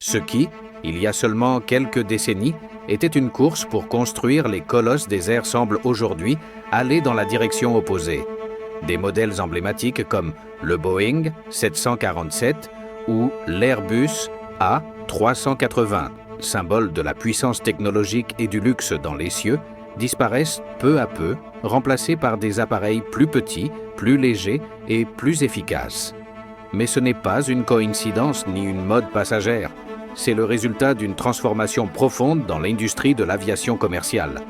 Ce qui, il y a seulement quelques décennies, était une course pour construire les colosses des airs semblent aujourd'hui aller dans la direction opposée. Des modèles emblématiques comme le Boeing 747 ou l'Airbus A380, symbole de la puissance technologique et du luxe dans les cieux, disparaissent peu à peu, remplacés par des appareils plus petits, plus légers et plus efficaces. Mais ce n'est pas une coïncidence ni une mode passagère. C'est le résultat d'une transformation profonde dans l'industrie de l'aviation commerciale.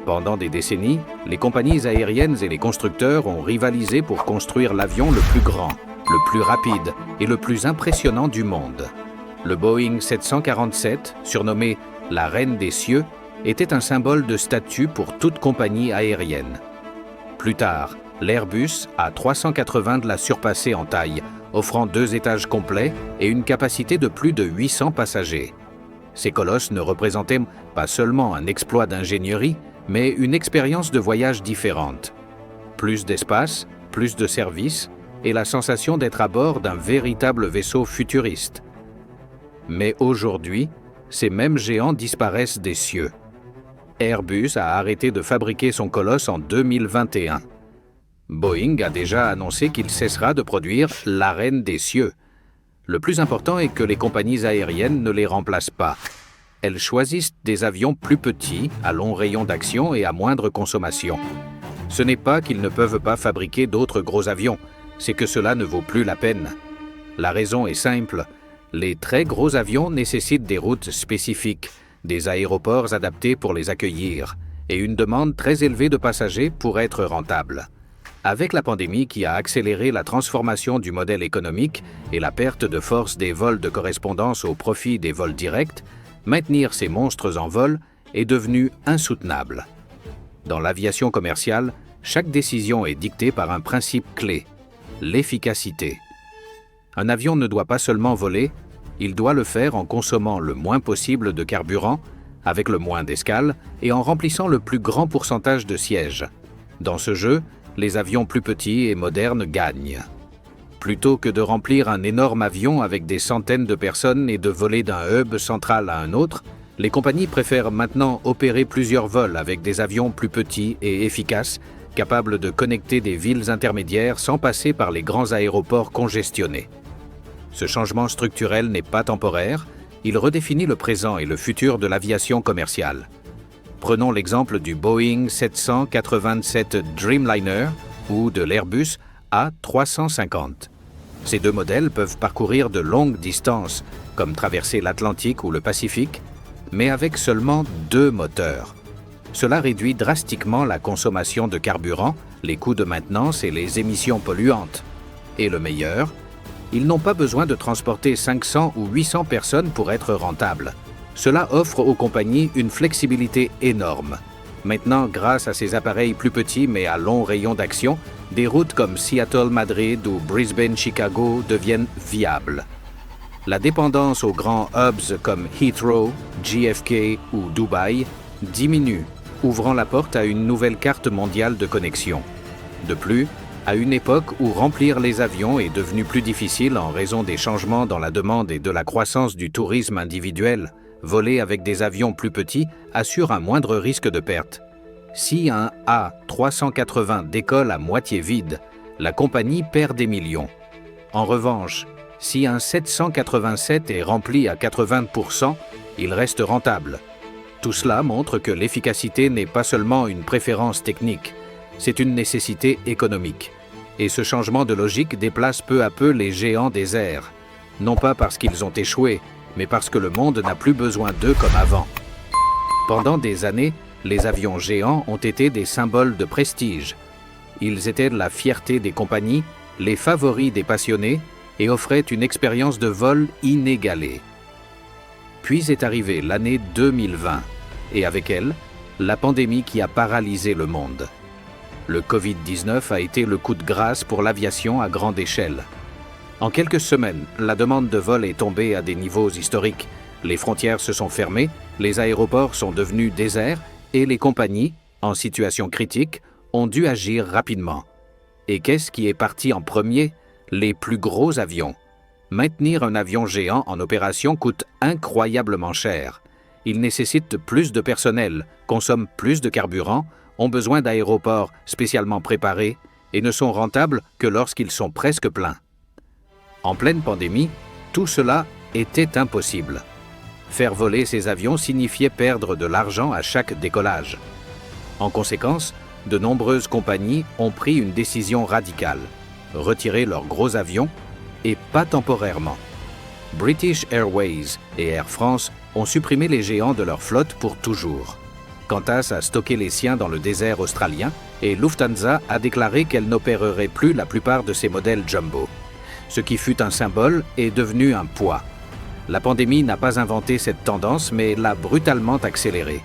Pendant des décennies, les compagnies aériennes et les constructeurs ont rivalisé pour construire l'avion le plus grand, le plus rapide et le plus impressionnant du monde. Le Boeing 747, surnommé « la reine des cieux », était un symbole de statut pour toute compagnie aérienne. Plus tard, l'Airbus A380 l'a surpassé en taille, offrant 2 étages complets et une capacité de plus de 800 passagers. Ces colosses ne représentaient pas seulement un exploit d'ingénierie, mais une expérience de voyage différente. Plus d'espace, plus de services et la sensation d'être à bord d'un véritable vaisseau futuriste. Mais aujourd'hui, ces mêmes géants disparaissent des cieux. Airbus a arrêté de fabriquer son colosse en 2021. Boeing a déjà annoncé qu'il cessera de produire la reine des cieux. Le plus important est que les compagnies aériennes ne les remplacent pas. Elles choisissent des avions plus petits, à long rayon d'action et à moindre consommation. Ce n'est pas qu'ils ne peuvent pas fabriquer d'autres gros avions, c'est que cela ne vaut plus la peine. La raison est simple. Les très gros avions nécessitent des routes spécifiques, des aéroports adaptés pour les accueillir et une demande très élevée de passagers pour être rentables. Avec la pandémie qui a accéléré la transformation du modèle économique et la perte de force des vols de correspondance au profit des vols directs, maintenir ces monstres en vol est devenu insoutenable. Dans l'aviation commerciale, chaque décision est dictée par un principe clé, l'efficacité. Un avion ne doit pas seulement voler, il doit le faire en consommant le moins possible de carburant, avec le moins d'escales et en remplissant le plus grand pourcentage de sièges. Dans ce jeu, les avions plus petits et modernes gagnent. Plutôt que de remplir un énorme avion avec des centaines de personnes et de voler d'un hub central à un autre, les compagnies préfèrent maintenant opérer plusieurs vols avec des avions plus petits et efficaces, capables de connecter des villes intermédiaires sans passer par les grands aéroports congestionnés. Ce changement structurel n'est pas temporaire, il redéfinit le présent et le futur de l'aviation commerciale. Prenons l'exemple du Boeing 787 Dreamliner ou de l'Airbus A350. Ces 2 modèles peuvent parcourir de longues distances, comme traverser l'Atlantique ou le Pacifique, mais avec seulement 2 moteurs. Cela réduit drastiquement la consommation de carburant, les coûts de maintenance et les émissions polluantes. Et le meilleur, ils n'ont pas besoin de transporter 500 ou 800 personnes pour être rentables. Cela offre aux compagnies une flexibilité énorme. Maintenant, grâce à ces appareils plus petits mais à long rayon d'action, des routes comme Seattle-Madrid ou Brisbane-Chicago deviennent viables. La dépendance aux grands hubs comme Heathrow, JFK ou Dubaï diminue, ouvrant la porte à une nouvelle carte mondiale de connexion. De plus, à une époque où remplir les avions est devenu plus difficile en raison des changements dans la demande et de la croissance du tourisme individuel, voler avec des avions plus petits assure un moindre risque de perte. Si un A380 décolle à moitié vide, la compagnie perd des millions. En revanche, si un 787 est rempli à 80%, il reste rentable. Tout cela montre que l'efficacité n'est pas seulement une préférence technique, c'est une nécessité économique. Et ce changement de logique déplace peu à peu les géants des airs, non pas parce qu'ils ont échoué, mais parce que le monde n'a plus besoin d'eux comme avant. Pendant des années, les avions géants ont été des symboles de prestige. Ils étaient la fierté des compagnies, les favoris des passionnés et offraient une expérience de vol inégalée. Puis est arrivée l'année 2020, et avec elle, la pandémie qui a paralysé le monde. Le Covid-19 a été le coup de grâce pour l'aviation à grande échelle. En quelques semaines, la demande de vol est tombée à des niveaux historiques. Les frontières se sont fermées, les aéroports sont devenus déserts et les compagnies, en situation critique, ont dû agir rapidement. Et qu'est-ce qui est parti en premier? Les plus gros avions. Maintenir un avion géant en opération coûte incroyablement cher. Il nécessite plus de personnel, consomme plus de carburant, ont besoin d'aéroports spécialement préparés et ne sont rentables que lorsqu'ils sont presque pleins. En pleine pandémie, tout cela était impossible. Faire voler ces avions signifiait perdre de l'argent à chaque décollage. En conséquence, de nombreuses compagnies ont pris une décision radicale, retirer leurs gros avions, et pas temporairement. British Airways et Air France ont supprimé les géants de leur flotte pour toujours. Qantas a stocké les siens dans le désert australien et Lufthansa a déclaré qu'elle n'opérerait plus la plupart de ses modèles jumbo. Ce qui fut un symbole est devenu un poids. La pandémie n'a pas inventé cette tendance, mais l'a brutalement accélérée.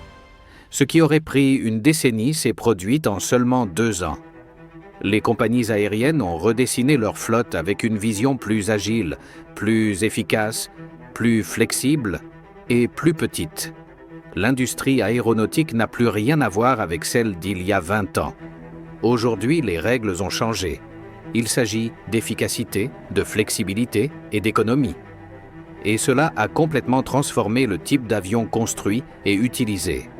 Ce qui aurait pris une décennie s'est produit en seulement 2 ans. Les compagnies aériennes ont redessiné leur flotte avec une vision plus agile, plus efficace, plus flexible et plus petite. L'industrie aéronautique n'a plus rien à voir avec celle d'il y a 20 ans. Aujourd'hui, les règles ont changé. Il s'agit d'efficacité, de flexibilité et d'économie. Et cela a complètement transformé le type d'avion construit et utilisé.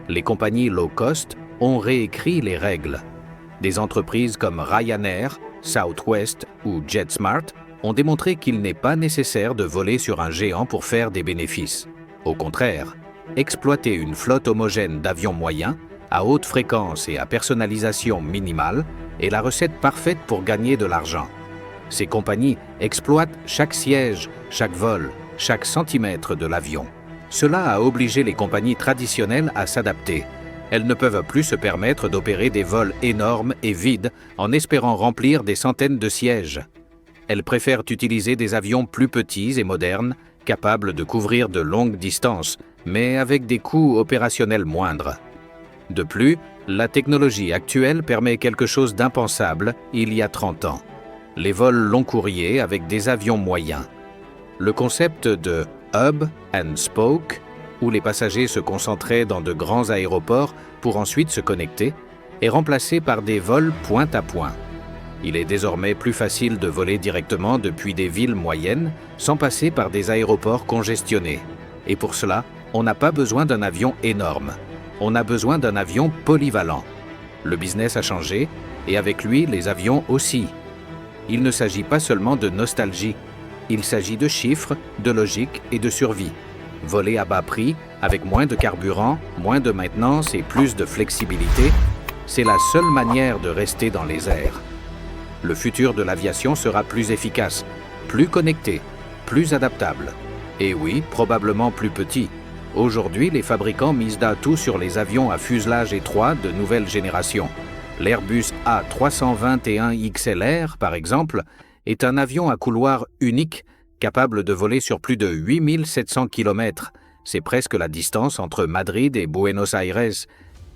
Les compagnies low cost ont réécrit les règles. Des entreprises comme Ryanair, Southwest ou JetSmart ont démontré qu'il n'est pas nécessaire de voler sur un géant pour faire des bénéfices. Au contraire, exploiter une flotte homogène d'avions moyens, à haute fréquence et à personnalisation minimale, est la recette parfaite pour gagner de l'argent. Ces compagnies exploitent chaque siège, chaque vol, chaque centimètre de l'avion. Cela a obligé les compagnies traditionnelles à s'adapter. Elles ne peuvent plus se permettre d'opérer des vols énormes et vides en espérant remplir des centaines de sièges. Elles préfèrent utiliser des avions plus petits et modernes, capables de couvrir de longues distances, mais avec des coûts opérationnels moindres. De plus, la technologie actuelle permet quelque chose d'impensable il y a 30 ans. Les vols long courriers avec des avions moyens. Le concept de « hub and spoke », où les passagers se concentraient dans de grands aéroports pour ensuite se connecter, est remplacé par des vols point à point. Il est désormais plus facile de voler directement depuis des villes moyennes sans passer par des aéroports congestionnés. Et pour cela, on n'a pas besoin d'un avion énorme. On a besoin d'un avion polyvalent. Le business a changé, et avec lui, les avions aussi. Il ne s'agit pas seulement de nostalgie. Il s'agit de chiffres, de logique et de survie. Voler à bas prix, avec moins de carburant, moins de maintenance et plus de flexibilité, c'est la seule manière de rester dans les airs. Le futur de l'aviation sera plus efficace, plus connecté, plus adaptable. Et oui, probablement plus petit. Aujourd'hui, les fabricants misent tout sur les avions à fuselage étroit de nouvelle génération. L'Airbus A321XLR, par exemple, est un avion à couloir unique, capable de voler sur plus de 8700 km. C'est presque la distance entre Madrid et Buenos Aires.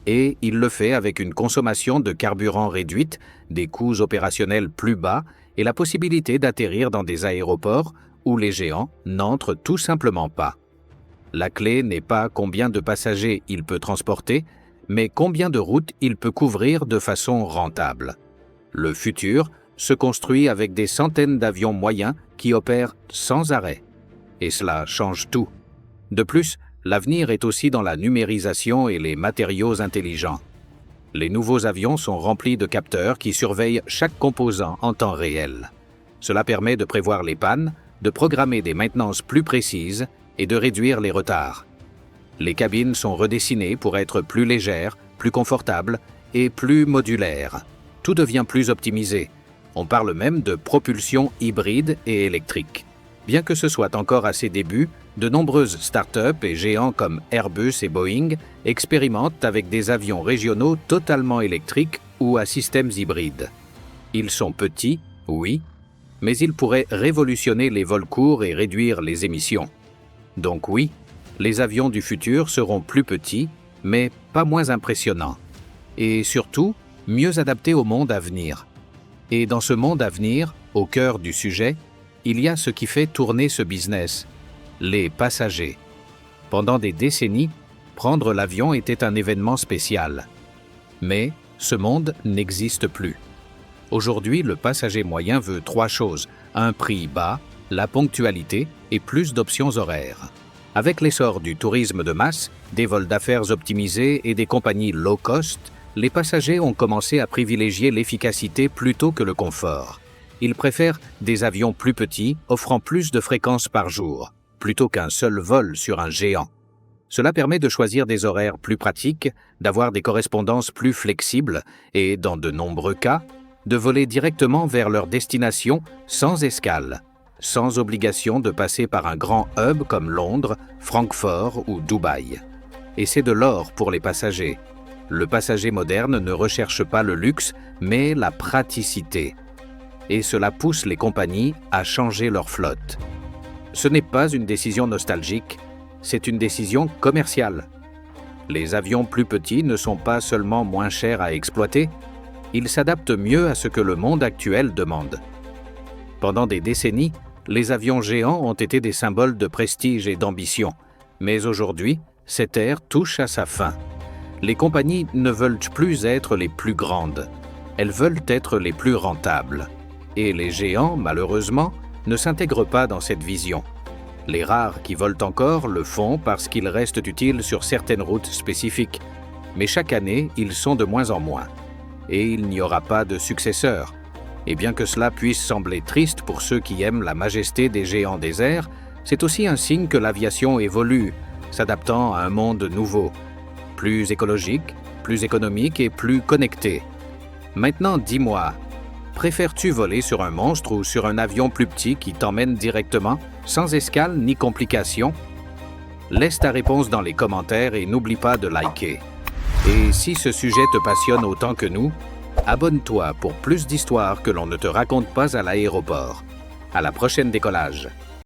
Et il le fait avec une consommation de carburant réduite, des coûts opérationnels plus bas et la possibilité d'atterrir dans des aéroports où les géants n'entrent tout simplement pas. La clé n'est pas combien de passagers il peut transporter, mais combien de routes il peut couvrir de façon rentable. Le futur se construit avec des centaines d'avions moyens qui opèrent sans arrêt. Et cela change tout. De plus, l'avenir est aussi dans la numérisation et les matériaux intelligents. Les nouveaux avions sont remplis de capteurs qui surveillent chaque composant en temps réel. Cela permet de prévoir les pannes, de programmer des maintenances plus précises et de réduire les retards. Les cabines sont redessinées pour être plus légères, plus confortables et plus modulaires. Tout devient plus optimisé. On parle même de propulsion hybride et électrique. Bien que ce soit encore à ses débuts, de nombreuses start-up et géants comme Airbus et Boeing expérimentent avec des avions régionaux totalement électriques ou à systèmes hybrides. Ils sont petits, oui, mais ils pourraient révolutionner les vols courts et réduire les émissions. Donc oui, les avions du futur seront plus petits, mais pas moins impressionnants. Et surtout, mieux adaptés au monde à venir. Et dans ce monde à venir, au cœur du sujet, il y a ce qui fait tourner ce business, les passagers. Pendant des décennies, prendre l'avion était un événement spécial. Mais ce monde n'existe plus. Aujourd'hui, le passager moyen veut 3 choses, un prix bas, la ponctualité et plus d'options horaires. Avec l'essor du tourisme de masse, des vols d'affaires optimisés et des compagnies low cost, les passagers ont commencé à privilégier l'efficacité plutôt que le confort. Ils préfèrent des avions plus petits, offrant plus de fréquences par jour, plutôt qu'un seul vol sur un géant. Cela permet de choisir des horaires plus pratiques, d'avoir des correspondances plus flexibles et, dans de nombreux cas, de voler directement vers leur destination sans escale, sans obligation de passer par un grand hub comme Londres, Francfort ou Dubaï. Et c'est de l'or pour les passagers. Le passager moderne ne recherche pas le luxe, mais la praticité. Et cela pousse les compagnies à changer leur flotte. Ce n'est pas une décision nostalgique, c'est une décision commerciale. Les avions plus petits ne sont pas seulement moins chers à exploiter, ils s'adaptent mieux à ce que le monde actuel demande. Pendant des décennies, les avions géants ont été des symboles de prestige et d'ambition. Mais aujourd'hui, cette ère touche à sa fin. Les compagnies ne veulent plus être les plus grandes. Elles veulent être les plus rentables. Et les géants, malheureusement, ne s'intègrent pas dans cette vision. Les rares qui volent encore le font parce qu'ils restent utiles sur certaines routes spécifiques. Mais chaque année, ils sont de moins en moins. Et il n'y aura pas de successeur. Et bien que cela puisse sembler triste pour ceux qui aiment la majesté des géants des airs, c'est aussi un signe que l'aviation évolue, s'adaptant à un monde nouveau, plus écologique, plus économique et plus connecté. Maintenant, dis-moi, préfères-tu voler sur un monstre ou sur un avion plus petit qui t'emmène directement, sans escale ni complications? Laisse ta réponse dans les commentaires et n'oublie pas de liker. Et si ce sujet te passionne autant que nous, abonne-toi pour plus d'histoires que l'on ne te raconte pas à l'aéroport. À la prochaine décollage!